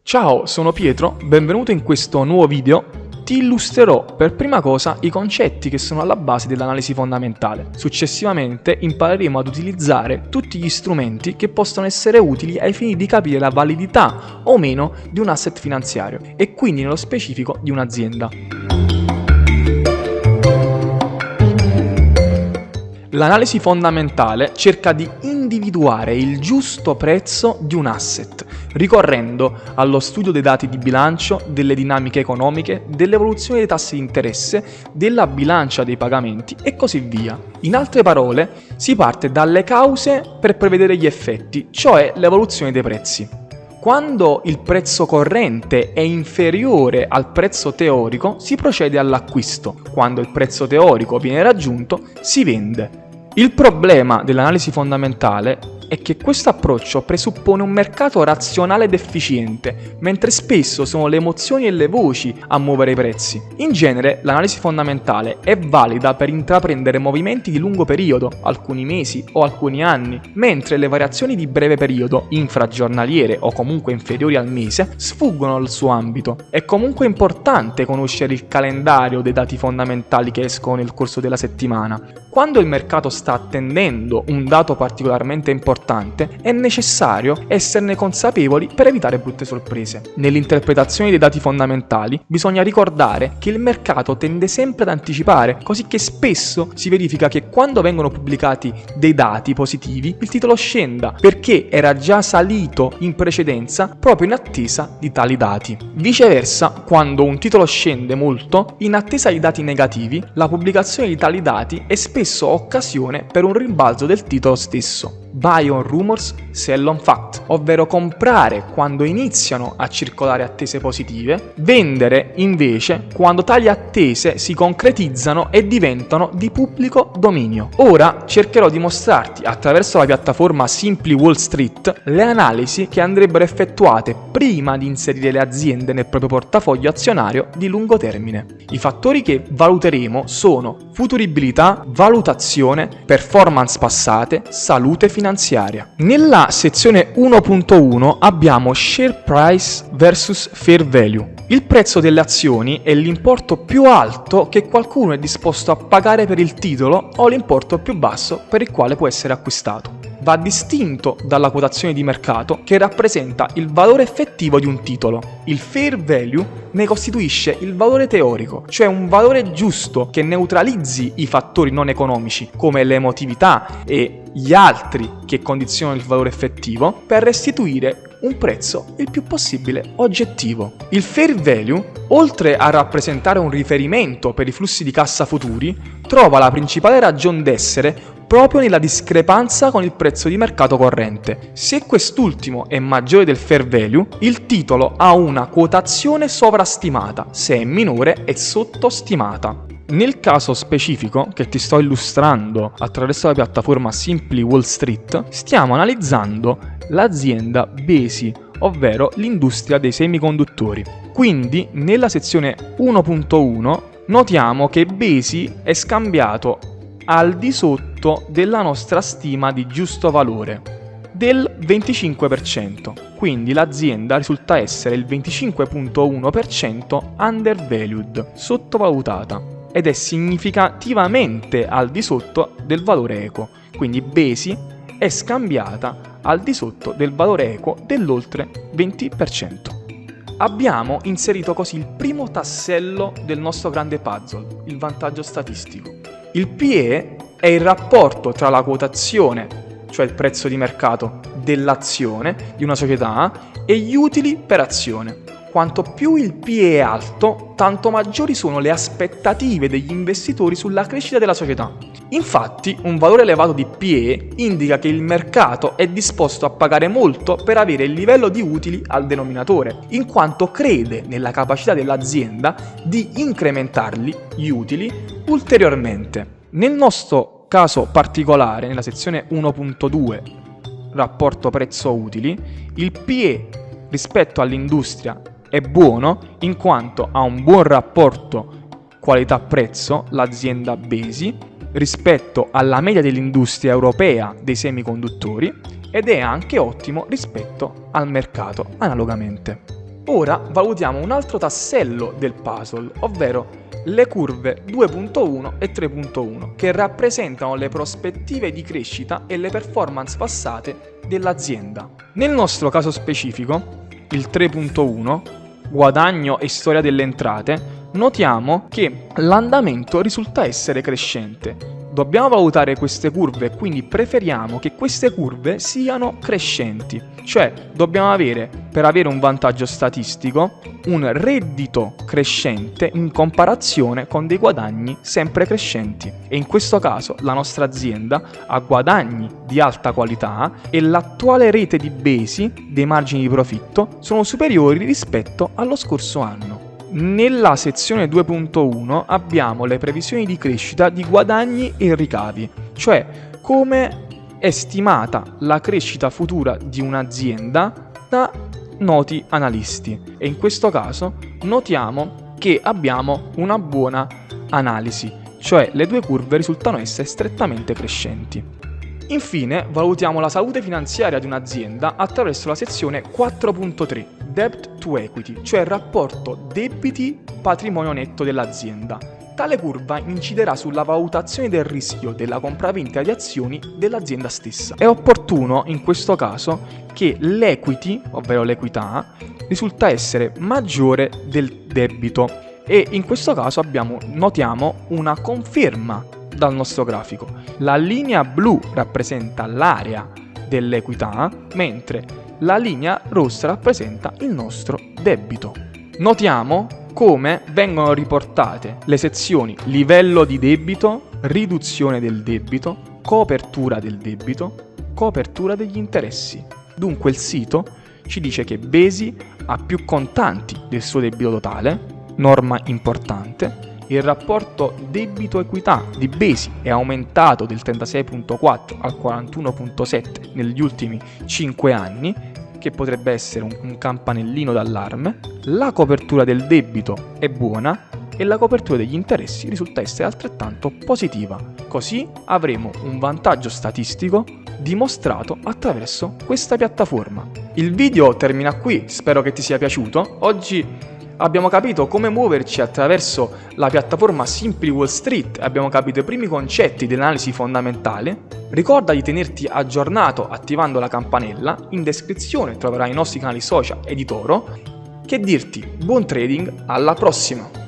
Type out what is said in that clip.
Ciao, sono Pietro, benvenuto in questo nuovo video. Ti illustrerò per prima cosa i concetti che sono alla base dell'analisi fondamentale. Successivamente impareremo ad utilizzare tutti gli strumenti che possono essere utili ai fini di capire la validità o meno di un asset finanziario e quindi nello specifico di un'azienda. L'analisi fondamentale cerca di individuare il giusto prezzo di un asset, ricorrendo allo studio dei dati di bilancio, delle dinamiche economiche, dell'evoluzione dei tassi di interesse, della bilancia dei pagamenti e così via. In altre parole, si parte dalle cause per prevedere gli effetti, cioè l'evoluzione dei prezzi. Quando il prezzo corrente è inferiore al prezzo teorico, si procede all'acquisto. Quando il prezzo teorico viene raggiunto, si vende. Il problema dell'analisi fondamentale è che questo approccio presuppone un mercato razionale ed efficiente, mentre spesso sono le emozioni e le voci a muovere i prezzi. In genere, l'analisi fondamentale è valida per intraprendere movimenti di lungo periodo, alcuni mesi o alcuni anni, mentre le variazioni di breve periodo, infragiornaliere o comunque inferiori al mese, sfuggono al suo ambito. È comunque importante conoscere il calendario dei dati fondamentali che escono nel corso della settimana. Quando il mercato sta attendendo un dato particolarmente importante, è necessario esserne consapevoli per evitare brutte sorprese. Nell'interpretazione dei dati fondamentali bisogna ricordare che il mercato tende sempre ad anticipare, così che spesso si verifica che quando vengono pubblicati dei dati positivi, il titolo scenda perché era già salito in precedenza proprio in attesa di tali dati. Viceversa, quando un titolo scende molto, in attesa di dati negativi, la pubblicazione di tali dati è spesso occasione per un rimbalzo del titolo stesso. Buy on rumors, sell on fact, ovvero comprare quando iniziano a circolare attese positive, vendere invece quando tali attese si concretizzano e diventano di pubblico dominio. Ora cercherò di mostrarti attraverso la piattaforma Simply Wall Street le analisi che andrebbero effettuate prima di inserire le aziende nel proprio portafoglio azionario di lungo termine. I fattori che valuteremo sono futuribilità, valutazione, performance passate, salute finanziaria. Nella sezione 1.1 abbiamo Share Price vs Fair Value. Il prezzo delle azioni è l'importo più alto che qualcuno è disposto a pagare per il titolo o l'importo più basso per il quale può essere acquistato. Va distinto dalla quotazione di mercato che rappresenta il valore effettivo di un titolo. Il fair value ne costituisce il valore teorico, cioè un valore giusto che neutralizzi i fattori non economici come l'emotività e gli altri che condizionano il valore effettivo per restituire un prezzo il più possibile oggettivo. Il fair value, oltre a rappresentare un riferimento per i flussi di cassa futuri, trova la principale ragion d'essere proprio nella discrepanza con il prezzo di mercato corrente. Se quest'ultimo è maggiore del fair value, il titolo ha una quotazione sovrastimata, se è minore è sottostimata. Nel caso specifico che ti sto illustrando attraverso la piattaforma Simply Wall Street, stiamo analizzando l'azienda Besi, ovvero l'industria dei semiconduttori. Quindi nella sezione 1.1 notiamo che Besi è scambiato al di sotto della nostra stima di giusto valore del 25%, quindi l'azienda risulta essere il 25.1% undervalued, sottovalutata, ed è significativamente al di sotto del valore equo, quindi Besi è scambiata al di sotto del valore equo dell'oltre 20%. Abbiamo inserito così il primo tassello del nostro grande puzzle, il vantaggio statistico. Il PE è il rapporto tra la quotazione, cioè il prezzo di mercato dell'azione di una società, e gli utili per azione. Quanto più il PE è alto, tanto maggiori sono le aspettative degli investitori sulla crescita della società. Infatti, un valore elevato di PE indica che il mercato è disposto a pagare molto per avere il livello di utili al denominatore, in quanto crede nella capacità dell'azienda di incrementarli, gli utili, ulteriormente. Nel nostro caso particolare, nella sezione 1.2, rapporto prezzo-utili, il PE rispetto all'industria è buono in quanto ha un buon rapporto qualità-prezzo, l'azienda Besi, rispetto alla media dell'industria europea dei semiconduttori ed è anche ottimo rispetto al mercato analogamente. Ora valutiamo un altro tassello del puzzle, ovvero le curve 2.1 e 3.1, che rappresentano le prospettive di crescita e le performance passate dell'azienda. Nel nostro caso specifico, il 3.1, guadagno e storia delle entrate, notiamo che l'andamento risulta essere crescente. Dobbiamo valutare queste curve, quindi preferiamo che queste curve siano crescenti, cioè dobbiamo avere, per avere un vantaggio statistico, un reddito crescente in comparazione con dei guadagni sempre crescenti. E in questo caso la nostra azienda ha guadagni di alta qualità e l'attuale rete di basi dei margini di profitto sono superiori rispetto allo scorso anno. Nella sezione 2.1 abbiamo le previsioni di crescita di guadagni e ricavi, cioè come è stimata la crescita futura di un'azienda da noti analisti, e in questo caso notiamo che abbiamo una buona analisi, cioè le due curve risultano essere strettamente crescenti. Infine valutiamo la salute finanziaria di un'azienda attraverso la sezione 4.3, Debt to Equity, cioè il rapporto debiti-patrimonio netto dell'azienda. Tale curva inciderà sulla valutazione del rischio della compravendita di azioni dell'azienda stessa. È opportuno in questo caso che l'equity, ovvero l'equità, risulta essere maggiore del debito e in questo caso notiamo una conferma dal nostro grafico. La linea blu rappresenta l'area dell'equità, mentre la linea rossa rappresenta il nostro debito. Notiamo come vengono riportate le sezioni livello di debito, riduzione del debito, copertura del debito, copertura degli interessi. Dunque il sito ci dice che Besi ha più contanti del suo debito totale, norma importante. Il rapporto debito-equità di Besi è aumentato del 36.4 al 41.7 negli ultimi 5 anni, che potrebbe essere un campanellino d'allarme. La copertura del debito è buona e la copertura degli interessi risulta essere altrettanto positiva. Così avremo un vantaggio statistico dimostrato attraverso questa piattaforma. Il video termina qui, spero che ti sia piaciuto. Oggi abbiamo capito come muoverci attraverso la piattaforma Simply Wall Street, abbiamo capito i primi concetti dell'analisi fondamentale. Ricorda di tenerti aggiornato attivando la campanella, in descrizione troverai i nostri canali social ed eToro. Che dirti, buon trading, alla prossima!